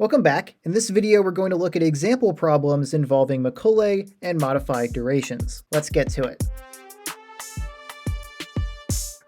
Welcome back. In this video, we're going to look at example problems involving Macaulay and modified durations. Let's get to it.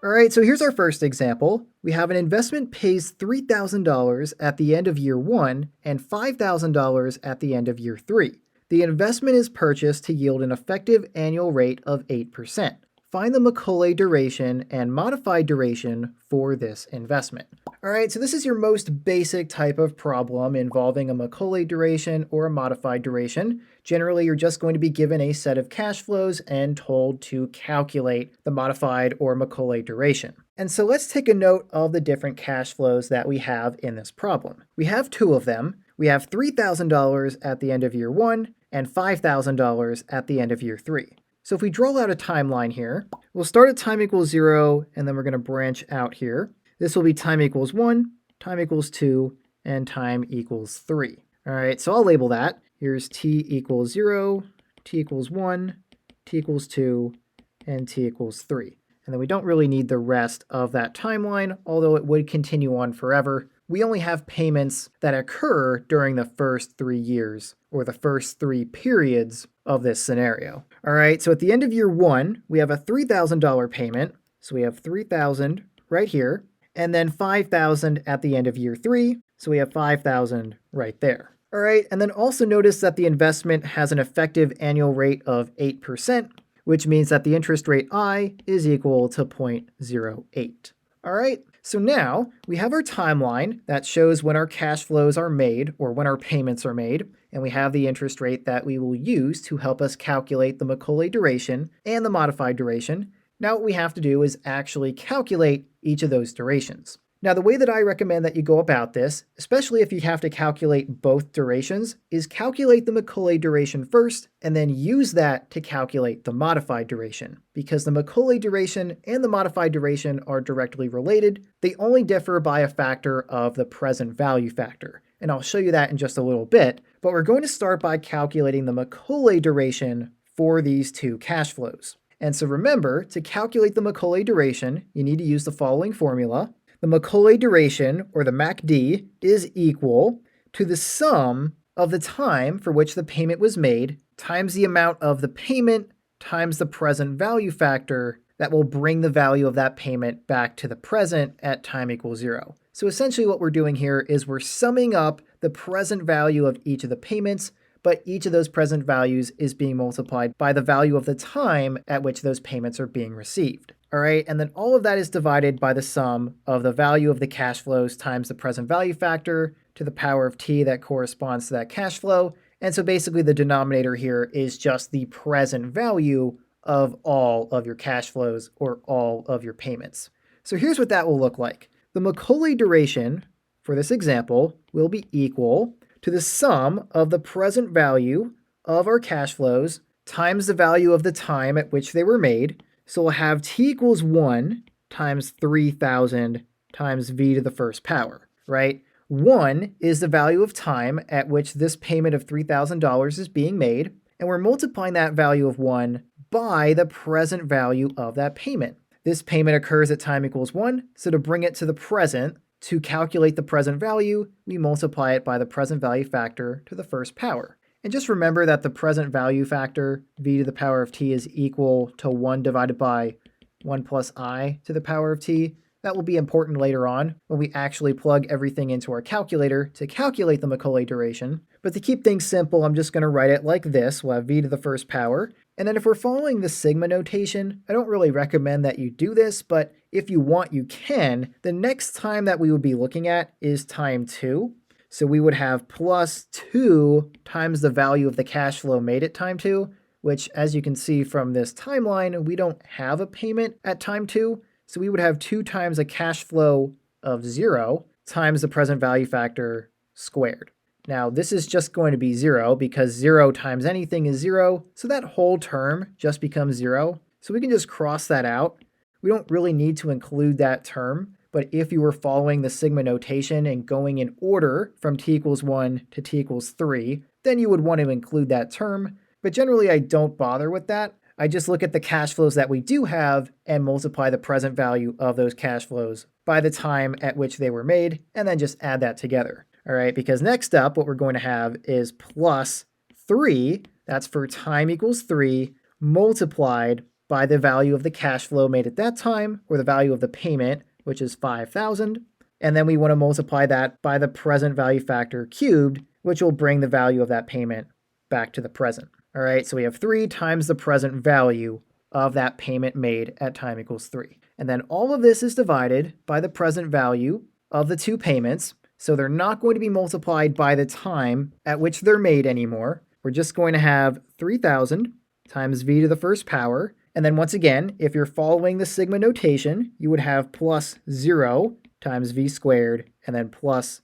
All right, so here's our first example. We have an investment pays $3,000 at the end of year 1 and $5,000 at the end of year 3. The investment is purchased to yield an effective annual rate of 8%. Find the Macaulay duration and modified duration for this investment. All right, so this is your most basic type of problem involving a Macaulay duration or a modified duration. Generally, you're just going to be given a set of cash flows and told to calculate the modified or Macaulay duration. And so let's take a note of the different cash flows that we have in this problem. We have two of them. We have $3,000 at the end of year 1 and $5,000 at the end of year 3. So if we draw out a timeline here, we'll start at time equals 0, and then we're going to branch out here. This will be time equals 1, time equals 2, and time equals 3. All right, so I'll label that. Here's t equals 0, t equals 1, t equals 2, and t equals 3. And then we don't really need the rest of that timeline, although it would continue on forever. We only have payments that occur during the first 3 years, or the first 3 periods of this scenario. All right, so at the end of year 1, we have a $3,000 payment. So we have $3,000 right here, and then $5,000 at the end of year 3. So we have $5,000 right there. All right, and then also notice that the investment has an effective annual rate of 8%, which means that the interest rate I is equal to 0.08. All right, so now we have our timeline that shows when our cash flows are made or when our payments are made, and we have the interest rate that we will use to help us calculate the Macaulay duration and the modified duration. Now what we have to do is actually calculate each of those durations. Now the way that I recommend that you go about this, especially if you have to calculate both durations, is calculate the Macaulay duration first and then use that to calculate the modified duration. Because the Macaulay duration and the modified duration are directly related, they only differ by a factor of the present value factor. And I'll show you that in just a little bit, but we're going to start by calculating the Macaulay duration for these two cash flows. And so remember, to calculate the Macaulay duration, you need to use the following formula. The Macaulay duration, or the MACD, is equal to the sum of the time for which the payment was made times the amount of the payment times the present value factor that will bring the value of that payment back to the present at time equals 0. So essentially what we're doing here is we're summing up the present value of each of the payments, but each of those present values is being multiplied by the value of the time at which those payments are being received. All right, and then all of that is divided by the sum of the value of the cash flows times the present value factor to the power of t that corresponds to that cash flow. And so basically the denominator here is just the present value of all of your cash flows or all of your payments. So here's what that will look like. The Macaulay duration for this example will be equal to the sum of the present value of our cash flows times the value of the time at which they were made. So we'll have t equals 1 times 3,000 times v to the first power, right? 1 is the value of time at which this payment of $3,000 is being made, and we're multiplying that value of 1 by the present value of that payment. This payment occurs at time equals 1, so to bring it to the present, to calculate the present value, we multiply it by the present value factor to the first power. And just remember that the present value factor, v to the power of t, is equal to 1 divided by 1 plus I to the power of t. That will be important later on when we actually plug everything into our calculator to calculate the Macaulay duration. But to keep things simple, I'm just going to write it like this. We'll have v to the first power. And then if we're following the sigma notation, I don't really recommend that you do this, but if you want, you can. The next time that we would be looking at is time 2. So we would have plus 2 times the value of the cash flow made at time 2, which as you can see from this timeline, we don't have a payment at time 2. So we would have 2 times a cash flow of 0 times the present value factor squared. Now this is just going to be 0 because 0 times anything is 0. So that whole term just becomes 0. So we can just cross that out. We don't really need to include that term. But if you were following the sigma notation and going in order from t equals 1 to t equals 3, then you would want to include that term. But generally, I don't bother with that. I just look at the cash flows that we do have and multiply the present value of those cash flows by the time at which they were made, and then just add that together. All right, because next up, what we're going to have is plus 3, that's for time equals 3, multiplied by the value of the cash flow made at that time, or the value of the payment, which is 5,000. And then we want to multiply that by the present value factor cubed, which will bring the value of that payment back to the present. All right, so we have 3 times the present value of that payment made at time equals 3. And then all of this is divided by the present value of the two payments. So they're not going to be multiplied by the time at which they're made anymore. We're just going to have 3,000 times v to the first power. And then once again, if you're following the sigma notation, you would have plus 0 times v squared and then plus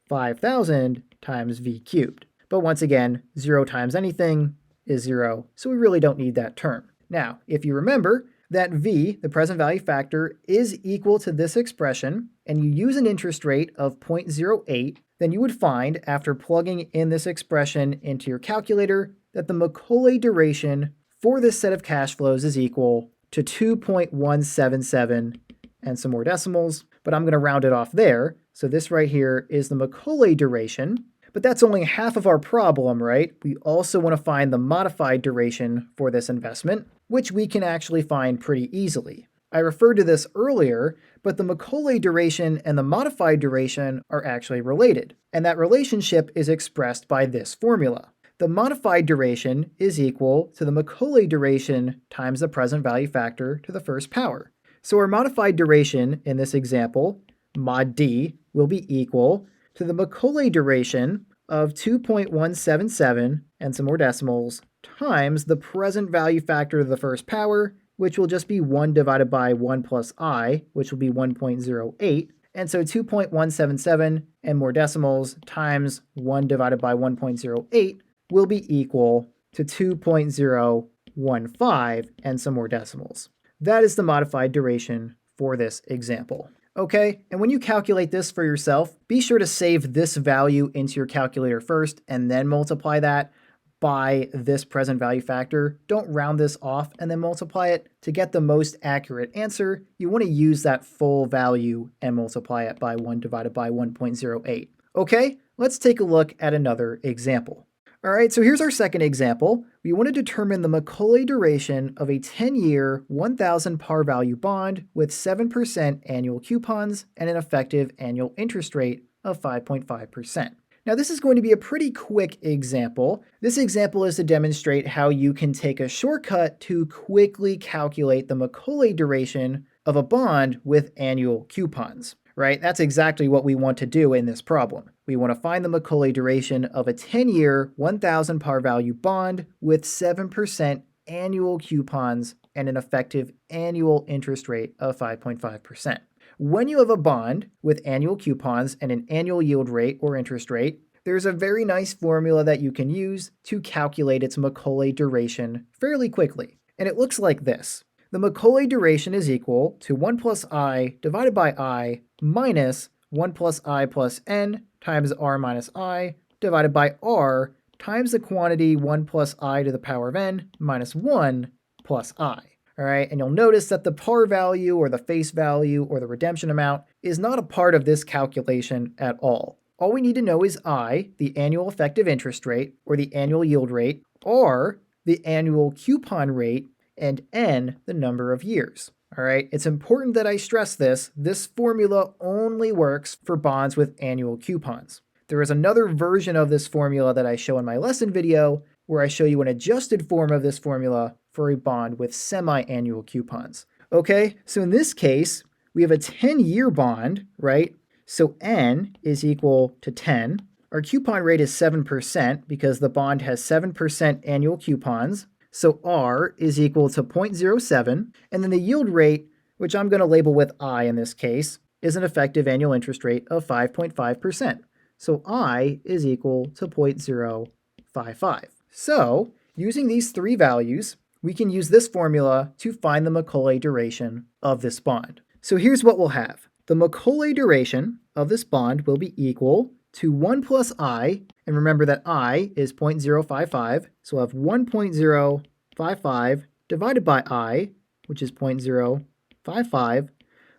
5,000 times v cubed. But once again, 0 times anything is 0, so we really don't need that term. Now, if you remember that v, the present value factor, is equal to this expression, and you use an interest rate of 0.08, then you would find, after plugging in this expression into your calculator, that the Macaulay duration for this set of cash flows is equal to 2.177 and some more decimals, but I'm going to round it off there. So this right here is the Macaulay duration, but that's only half of our problem, right? We also want to find the modified duration for this investment, which we can actually find pretty easily. I referred to this earlier, but the Macaulay duration and the modified duration are actually related, and that relationship is expressed by this formula. The modified duration is equal to the Macaulay duration times the present value factor to the first power. So our modified duration in this example, mod d, will be equal to the Macaulay duration of 2.177 and some more decimals times the present value factor to the first power, which will just be 1 divided by 1 plus I, which will be 1.08. And so 2.177 and more decimals times 1 divided by 1.08 will be equal to 2.015 and some more decimals. That is the modified duration for this example. Okay, and when you calculate this for yourself, be sure to save this value into your calculator first and then multiply that by this present value factor. Don't round this off and then multiply it. To get the most accurate answer, you want to use that full value and multiply it by 1 divided by 1.08. Okay, let's take a look at another example. All right, so here's our second example. We want to determine the Macaulay duration of a 10-year, 1,000 par value bond with 7% annual coupons and an effective annual interest rate of 5.5%. Now, this is going to be a pretty quick example. This example is to demonstrate how you can take a shortcut to quickly calculate the Macaulay duration of a bond with annual coupons. Right? That's exactly what we want to do in this problem. We want to find the Macaulay duration of a 10-year, 1,000 par value bond with 7% annual coupons and an effective annual interest rate of 5.5%. When you have a bond with annual coupons and an annual yield rate or interest rate, there's a very nice formula that you can use to calculate its Macaulay duration fairly quickly. And it looks like this. The Macaulay duration is equal to 1 plus I divided by I minus 1 plus I plus n times r minus I divided by r times the quantity 1 plus I to the power of n minus 1 plus I. All right, and you'll notice that the par value or the face value or the redemption amount is not a part of this calculation at all. All we need to know is I, the annual effective interest rate or the annual yield rate, r, the annual coupon rate, and n, the number of years. All right, it's important that I stress this. This formula only works for bonds with annual coupons. There is another version of this formula that I show in my lesson video where I show you an adjusted form of this formula for a bond with semi-annual coupons. Okay, so in this case, we have a 10-year bond, right? So n is equal to 10. Our coupon rate is 7% because the bond has 7% annual coupons. So R is equal to 0.07, and then the yield rate, which I'm going to label with I in this case, is an effective annual interest rate of 5.5%. So I is equal to 0.055. So using these three values, we can use this formula to find the Macaulay duration of this bond. So here's what we'll have. The Macaulay duration of this bond will be equal to 1 plus I, and remember that I is 0.055, so we'll have 1.055 divided by I, which is 0.055,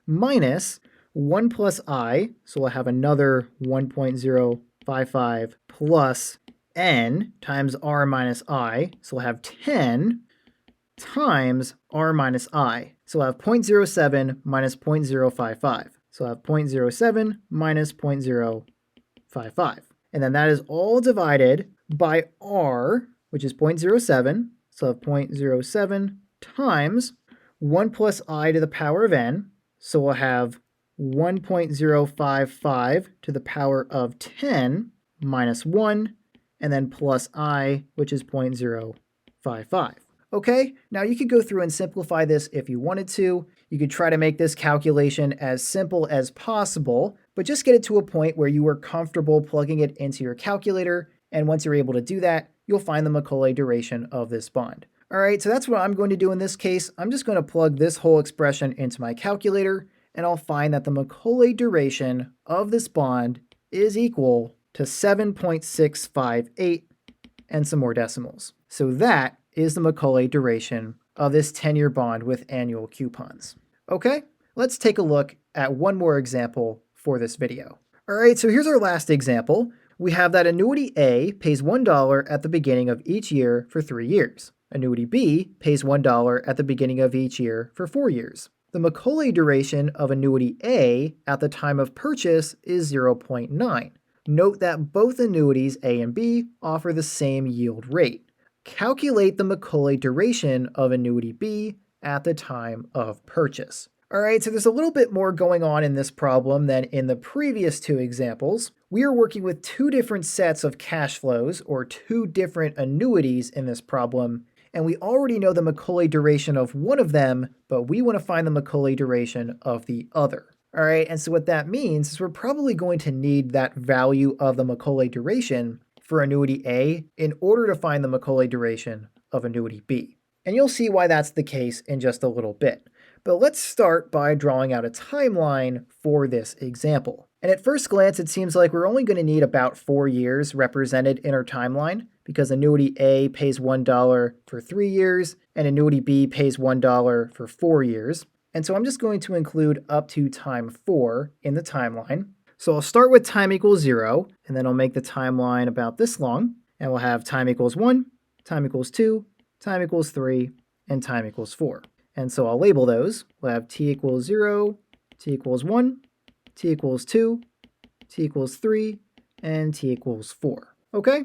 minus 1 plus I, so we'll have another 1.055 0.055 plus n times r minus I. So we'll have 10 times r minus I. So we'll have 0.07 minus 0.055. So we'll have 0.07 minus 0.055. And then that is all divided by r, which is 0.07. So we'll have 0.07 times 1 plus I to the power of n. So we'll have 1.055 to the power of 10 minus 1, and then plus I, which is 0.055. Okay, now you could go through and simplify this if you wanted to. You could try to make this calculation as simple as possible, but just get it to a point where you are comfortable plugging it into your calculator, and once you're able to do that, you'll find the Macaulay duration of this bond. All right, so that's what I'm going to do in this case. I'm just going to plug this whole expression into my calculator, and I'll find that the Macaulay duration of this bond is equal to 7.658 and some more decimals. So that is the Macaulay duration of this 10-year bond with annual coupons. Okay, let's take a look at one more example for this video. All right, so here's our last example. We have that annuity A pays $1 at the beginning of each year for 3 years. Annuity B pays $1 at the beginning of each year for 4 years. The Macaulay duration of annuity A at the time of purchase is 0.9. Note that both annuities A and B offer the same yield rate. Calculate the Macaulay duration of annuity B at the time of purchase. All right, so there's a little bit more going on in this problem than in the previous two examples. We are working with two different sets of cash flows, or two different annuities in this problem, and we already know the Macaulay duration of one of them, but we want to find the Macaulay duration of the other. All right, and so what that means is we're probably going to need that value of the Macaulay duration for annuity A in order to find the Macaulay duration of annuity B. And you'll see why that's the case in just a little bit. But let's start by drawing out a timeline for this example. And at first glance, it seems like we're only going to need about 4 years represented in our timeline, because annuity A pays $1 for 3 years, and annuity B pays $1 for 4 years. And so I'm just going to include up to time 4 in the timeline. So I'll start with time equals 0, and then I'll make the timeline about this long, and we'll have time equals 1, time equals 2, time equals 3, and time equals 4. And so I'll label those. We'll have t equals 0, t equals 1, t equals 2, t equals 3, and t equals 4. Okay?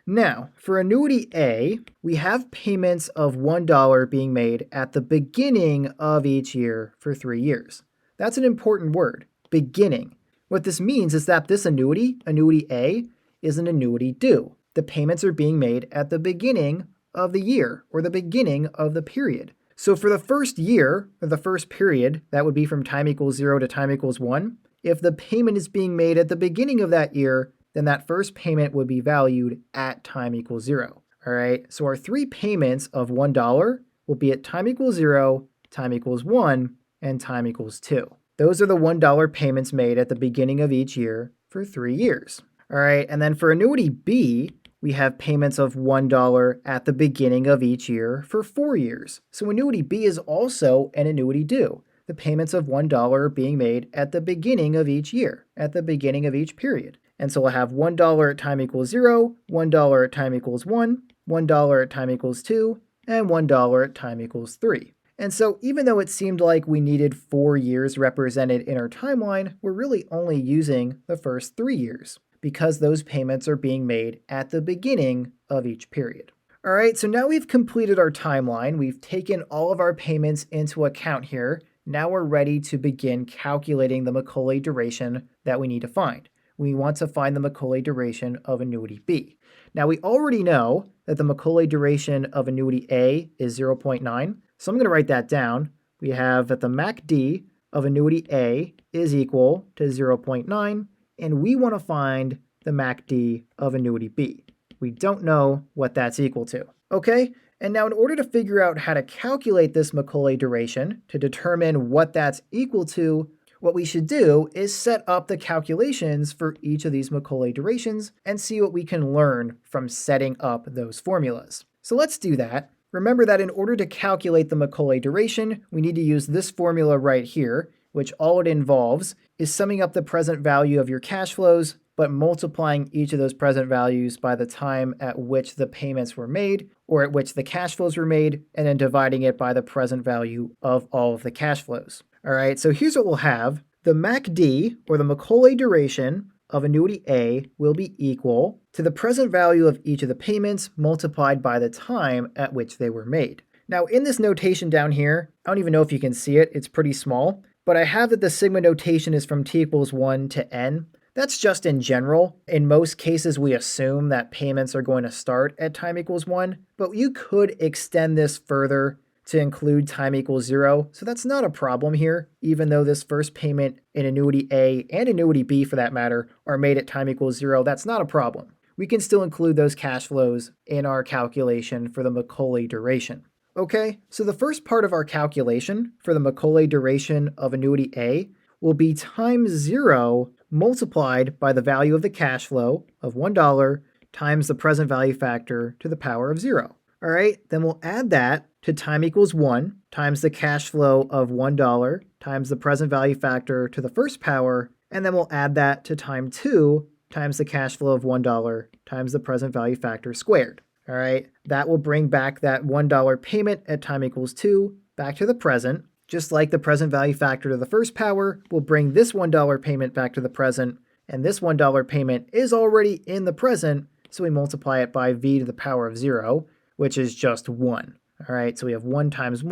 Now, for annuity A, we have payments of $1 being made at the beginning of each year for 3 years. That's an important word, beginning. What this means is that this annuity, annuity A, is an annuity due. The payments are being made at the beginning of the year, or the beginning of the period. So for the first year, or the first period, that would be from time equals 0 to time equals 1, if the payment is being made at the beginning of that year, then that first payment would be valued at time equals 0. All right, so our 3 payments of $1 will be at time equals 0, time equals 1, and time equals 2. Those are the $1 payments made at the beginning of each year for 3 years. All right, and then for annuity B, we have payments of $1 at the beginning of each year for 4 years. So annuity B is also an annuity due. The payments of $1 are being made at the beginning of each year, at the beginning of each period. And so we'll have $1 at time equals 0, $1 at time equals 1, $1 at time equals 2, and $1 at time equals 3. And so even though it seemed like we needed 4 years represented in our timeline, we're really only using the first 3 years, because those payments are being made at the beginning of each period. All right, so now we've completed our timeline. We've taken all of our payments into account here. Now we're ready to begin calculating the Macaulay duration that we need to find. We want to find the Macaulay duration of annuity B. Now we already know that the Macaulay duration of annuity A is 0.9, so I'm going to write that down. We have that the MACD of annuity A is equal to 0.9, and we want to find the MACD of annuity B. We don't know what that's equal to. Okay, and now in order to figure out how to calculate this Macaulay duration to determine what that's equal to, what we should do is set up the calculations for each of these Macaulay durations and see what we can learn from setting up those formulas. So let's do that. Remember that in order to calculate the Macaulay duration, we need to use this formula right here, which all it involves is summing up the present value of your cash flows but multiplying each of those present values by the time at which the payments were made or at which the cash flows were made, and then dividing it by the present value of all of the cash flows. All right, so here's what we'll have. The MACD, or the Macaulay duration, of annuity A will be equal to the present value of each of the payments multiplied by the time at which they were made. Now, in this notation down here, I don't even know if you can see it, it's pretty small, but I have that the sigma notation is from t equals 1 to n. That's just in general. In most cases, we assume that payments are going to start at time equals 1, but you could extend this further to include time equals 0, so that's not a problem here, even though this first payment in annuity A and annuity B, for that matter, are made at time equals 0. That's not a problem. We can still include those cash flows in our calculation for the Macaulay duration. Okay, so the first part of our calculation for the Macaulay duration of annuity A will be times 0 multiplied by the value of the cash flow of $1 times the present value factor to the power of 0. All right, then we'll add that to time equals 1 times the cash flow of $1 times the present value factor to the first power, and then we'll add that to time 2 times the cash flow of $1 times the present value factor squared. All right, that will bring back that $1 payment at time equals 2 back to the present. Just like the present value factor to the first power, we'll bring this $1 payment back to the present, and this $1 payment is already in the present, so we multiply it by v to the power of 0, which is just 1. All right, so we have 1 times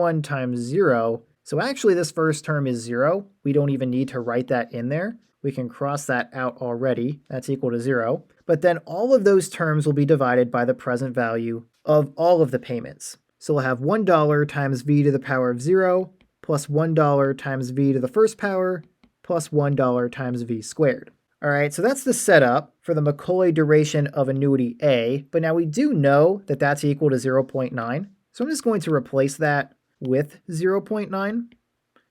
0. So actually this first term is 0. We don't even need to write that in there. We can cross that out already. That's equal to 0. But then all of those terms will be divided by the present value of all of the payments. So we'll have $1 times v to the power of 0 plus $1 times v to the first power plus $1 times v squared. All right, so that's the setup for the Macaulay duration of annuity A, but now we do know that that's equal to 0.9. So I'm just going to replace that with 0.9.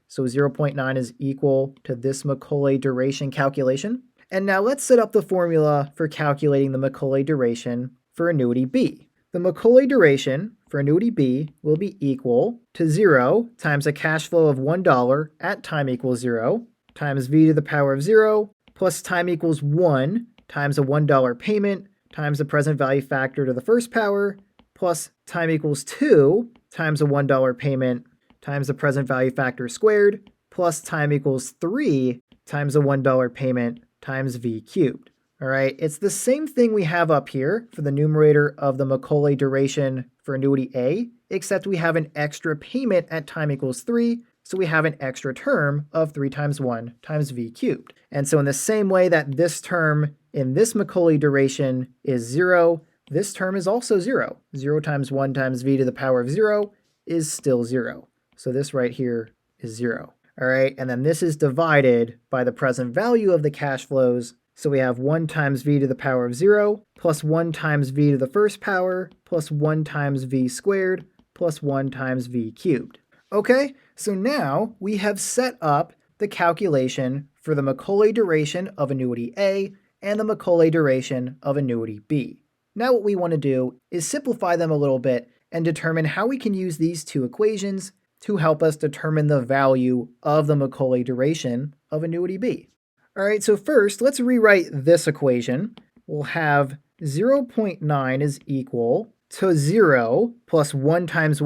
So 0.9 is equal to this Macaulay duration calculation. And now let's set up the formula for calculating the Macaulay duration for annuity B. The Macaulay duration for annuity B will be equal to 0 times a cash flow of $1 at time equals 0 times v to the power of 0 plus time equals 1 times a $1 payment times the present value factor to the first power plus time equals 2 times a $1 payment times the present value factor squared plus time equals 3 times a $1 payment times v cubed. All right, it's the same thing we have up here for the numerator of the Macaulay duration for annuity A, except we have an extra payment at time equals 3, so we have an extra term of 3 times 1 times v cubed. And so in the same way that this term in this Macaulay duration is 0, this term is also 0. 0 times 1 times v to the power of 0 is still 0. So this right here is 0. All right, and then this is divided by the present value of the cash flows. So we have 1 times v to the power of 0 plus 1 times v to the first power plus 1 times v squared plus 1 times v cubed. Okay, so now we have set up the calculation for the Macaulay duration of annuity A and the Macaulay duration of annuity B. Now what we want to do is simplify them a little bit and determine how we can use these two equations to help us determine the value of the Macaulay duration of annuity B. All right, so first let's rewrite this equation. We'll have 0.9 is equal to 0 plus 1 times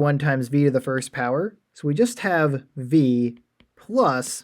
v to the first power. So we just have v plus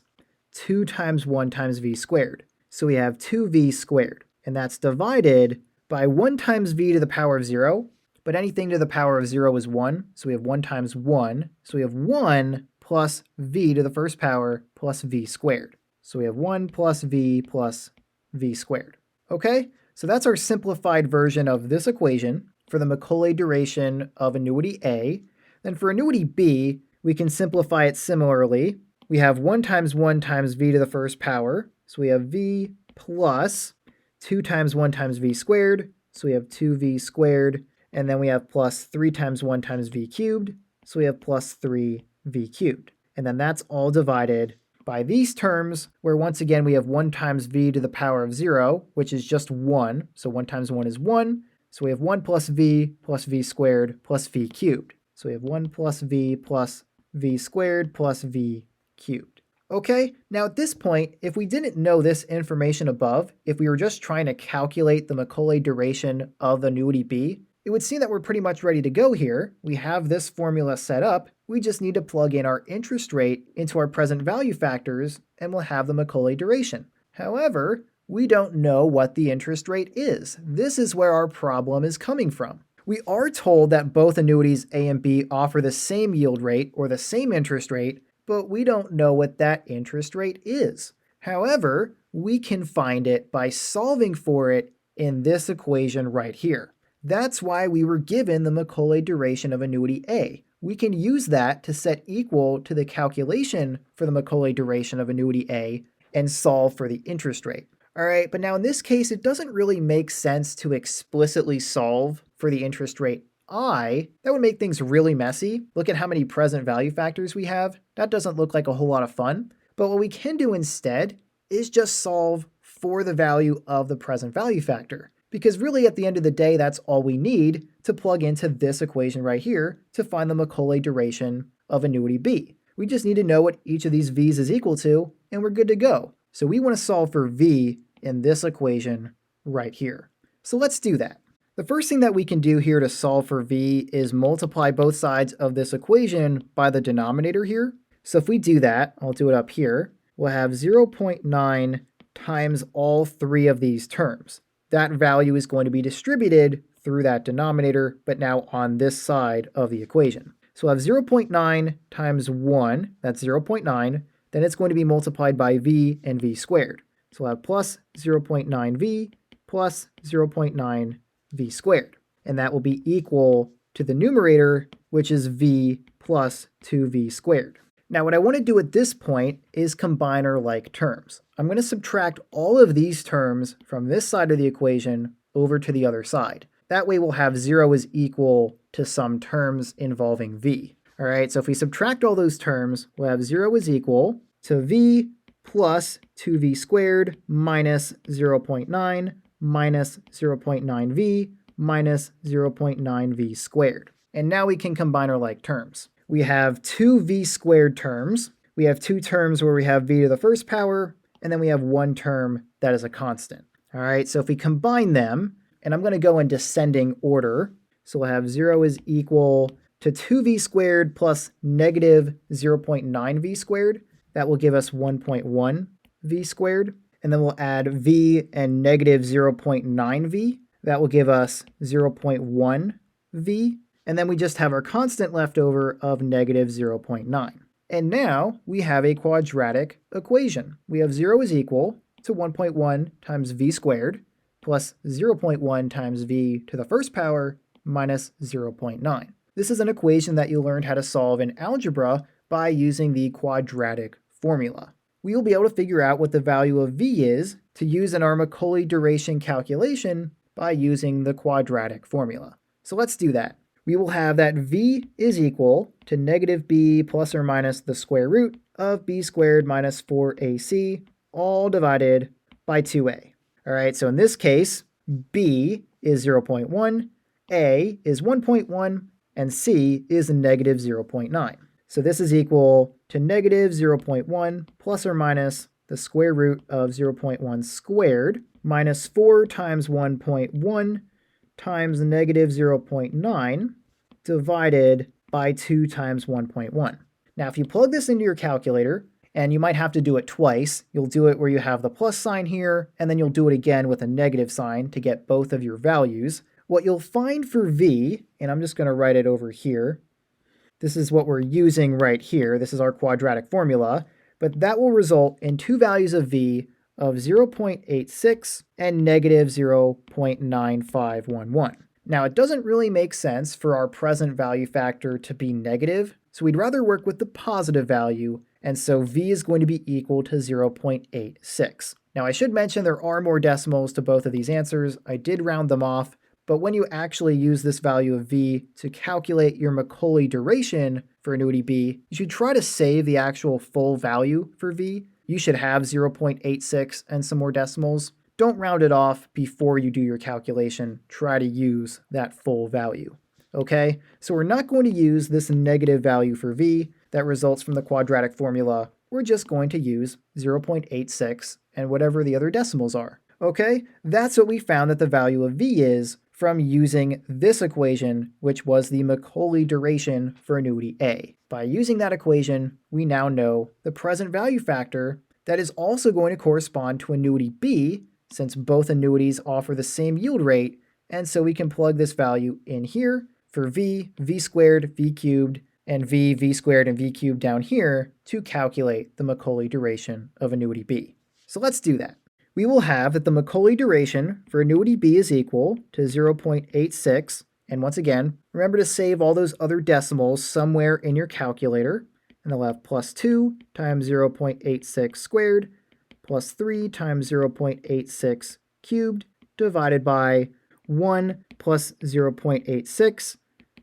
2 times 1 times v squared. So we have 2v squared, and that's divided by 1 times v to the power of 0, but anything to the power of 0 is 1, so we have 1 times 1. So we have 1 plus v to the first power plus v squared. So we have 1 plus v squared. Okay, so that's our simplified version of this equation for the Macaulay duration of annuity A. Then for annuity B, we can simplify it similarly. We have 1 times v to the first power, so we have v plus 2 times 1 times v squared, so we have 2v squared, and then we have plus 3 times 1 times v cubed, so we have plus 3v cubed. And then that's all divided by these terms, where once again we have 1 times v to the power of 0, which is just 1, so 1 times 1 is 1, so we have 1 plus v squared plus v cubed. So we have 1 plus v squared plus v cubed. Okay, now at this point, if we didn't know this information above, if we were just trying to calculate the Macaulay duration of annuity B, it would seem that we're pretty much ready to go here. We have this formula set up. We just need to plug in our interest rate into our present value factors and we'll have the Macaulay duration. However, we don't know what the interest rate is. This is where our problem is coming from. We are told that both annuities A and B offer the same yield rate or the same interest rate, but we don't know what that interest rate is. However, we can find it by solving for it in this equation right here. That's why we were given the Macaulay duration of annuity A. We can use that to set equal to the calculation for the Macaulay duration of annuity A and solve for the interest rate. All right, but now in this case, it doesn't really make sense to explicitly solve for the interest rate I. That would make things really messy. Look at how many present value factors we have. That doesn't look like a whole lot of fun. But what we can do instead is just solve for the value of the present value factor. Because really at the end of the day, that's all we need to plug into this equation right here to find the Macaulay duration of annuity B. We just need to know what each of these V's is equal to, and we're good to go. So we want to solve for V in this equation right here. So let's do that. The first thing that we can do here to solve for V is multiply both sides of this equation by the denominator here. So if we do that, I'll do it up here, we'll have 0.9 times all three of these terms. That value is going to be distributed through that denominator, but now on this side of the equation. So we'll have 0.9 times 1, that's 0.9, then it's going to be multiplied by V and V squared. So we'll have plus 0.9V plus 0.9 V squared. And that will be equal to the numerator, which is V plus 2V squared. Now what I want to do at this point is combine our like terms. I'm going to subtract all of these terms from this side of the equation over to the other side. That way we'll have 0 is equal to some terms involving V. All right, so if we subtract all those terms, we'll have 0 is equal to V plus 2V squared minus 0.9 minus 0.9V minus 0.9V squared. And now we can combine our like terms. We have two V squared terms. We have two terms where we have V to the first power, and then we have one term that is a constant. All right, so if we combine them, and I'm going to go in descending order, so we'll have 0 is equal to 2V squared plus negative 0.9V squared. That will give us 1.1V squared. And then we'll add V and negative 0.9V. That will give us 0.1V. And then we just have our constant left over of negative 0.9. And now we have a quadratic equation. We have 0 is equal to 1.1 times V squared plus 0.1 times V to the first power minus 0.9. This is an equation that you learned how to solve in algebra by using the quadratic formula. We will be able to figure out what the value of V is to use in our Macaulay duration calculation by using the quadratic formula. So let's do that. We will have that V is equal to negative B plus or minus the square root of B squared minus 4AC, all divided by 2A. All right, so in this case, B is 0.1, A is 1.1, and C is negative 0.9. So this is equal to negative 0.1 plus or minus the square root of 0.1 squared minus 4 times 1.1 times negative 0.9 divided by 2 times 1.1. Now if you plug this into your calculator, and you might have to do it twice, you'll do it where you have the plus sign here, and then you'll do it again with a negative sign to get both of your values. What you'll find for V, and I'm just going to write it over here, this is what we're using right here. This is our quadratic formula, but that will result in two values of V of 0.86 and negative 0.9511. Now, it doesn't really make sense for our present value factor to be negative, so we'd rather work with the positive value, and so V is going to be equal to 0.86. Now, I should mention there are more decimals to both of these answers. I did round them off, but when you actually use this value of V to calculate your Macaulay duration for annuity B, you should try to save the actual full value for V. You should have 0.86 and some more decimals. Don't round it off before you do your calculation. Try to use that full value. Okay, so we're not going to use this negative value for V that results from the quadratic formula. we're just going to use 0.86 and whatever the other decimals are. Okay, that's what we found that the value of V is from using this equation, which was the Macaulay duration for annuity A. By using that equation, we now know the present value factor that is also going to correspond to annuity B, since both annuities offer the same yield rate, and so we can plug this value in here for V, V squared, V cubed, and V squared, and V cubed down here to calculate the Macaulay duration of annuity B. So let's do that. We will have that the Macaulay duration for annuity B is equal to 0.86, and once again, remember to save all those other decimals somewhere in your calculator, and they'll have plus 2 times 0.86 squared plus 3 times 0.86 cubed divided by 1 plus 0.86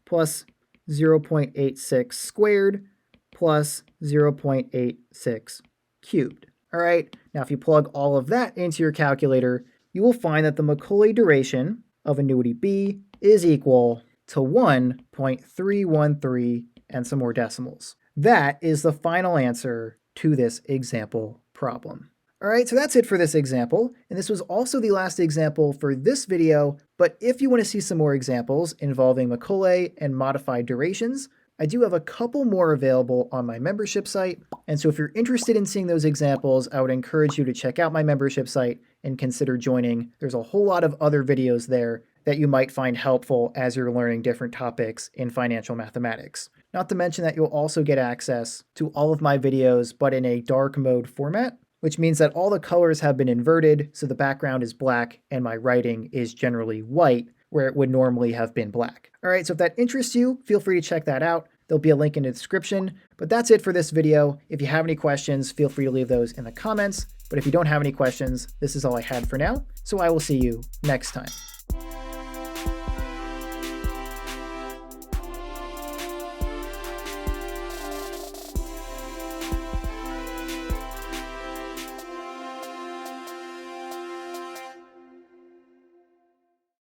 plus 0.86 squared plus 0.86 cubed. All right, now if you plug all of that into your calculator, you will find that the Macaulay duration of annuity B is equal to 1.313 and some more decimals. That is the final answer to this example problem. All right, so that's it for this example, and this was also the last example for this video, but if you want to see some more examples involving Macaulay and modified durations, I do have a couple more available on my membership site, and so if you're interested in seeing those examples, I would encourage you to check out my membership site and consider joining. There's a whole lot of other videos there that you might find helpful as you're learning different topics in financial mathematics. Not to mention that you'll also get access to all of my videos, but in a dark mode format, which means that all the colors have been inverted, so the background is black and my writing is generally white, where it would normally have been black. All right, so if that interests you, feel free to check that out. There'll be a link in the description, but that's it for this video. If you have any questions, feel free to leave those in the comments. But if you don't have any questions, this is all I had for now, so I will see you next time.